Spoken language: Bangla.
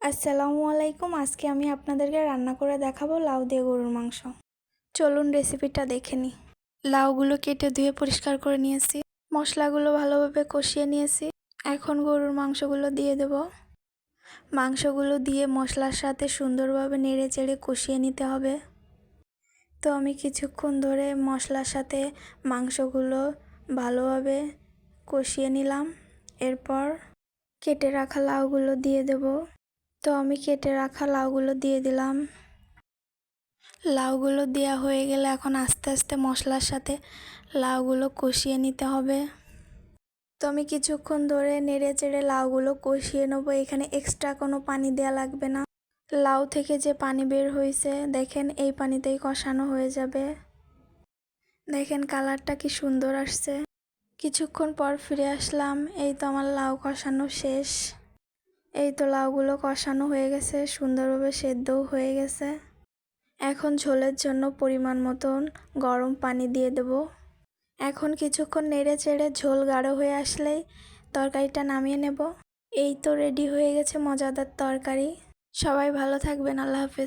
আসসালামু আলাইকুম। আজকে আমি আপনাদেরকে রান্না করে দেখাবো লাউ দিয়ে গরুর মাংস। চলুন রেসিপিটা দেখে নিই। লাউগুলো কেটে ধুয়ে পরিষ্কার করে নিয়েছি, মশলাগুলো ভালোভাবে কষিয়ে নিয়েছি। এখন গরুর মাংসগুলো দিয়ে দেব। মাংসগুলো দিয়ে মশলার সাথে সুন্দরভাবে নেড়ে চেড়ে কষিয়ে নিতে হবে। তো আমি কিছুক্ষণ ধরে মশলার সাথে মাংসগুলো ভালোভাবে কষিয়ে নিলাম। এরপর কেটে রাখা লাউগুলো দিয়ে দেব। তো আমি কেটে রাখা লাউগুলো দিয়ে দিলাম। লাউগুলো দেওয়া হয়ে গেলে এখন আস্তে আস্তে মশলার সাথে লাউগুলো কষিয়ে নিতে হবে। তো আমি কিছুক্ষণ ধরে নেড়ে চেড়ে লাউগুলো কষিয়ে নেবো। এখানে এক্সট্রা কোনো পানি দেওয়া লাগবে না। লাউ থেকে যে পানি বের হয়েছে দেখেন, এই পানিতেই কষানো হয়ে যাবে। দেখেন কালারটা কি সুন্দর আসছে। কিছুক্ষণ পর ফিরে আসলাম। এই তো আমার লাউ কষানো শেষ। এই তো লাউগুলো কষানো হয়ে গেছে, সুন্দরভাবে সেদ্ধও হয়ে গেছে। এখন ঝোলের জন্য পরিমাণ মতন গরম পানি দিয়ে দেব। এখন কিছুক্ষণ নেড়ে চেড়ে ঝোল গাঢ় হয়ে আসলেই তরকারিটা নামিয়ে নেব। এই তো রেডি হয়ে গেছে মজাদার তরকারি। সবাই ভালো থাকবেন। আল্লাহ হাফেজ।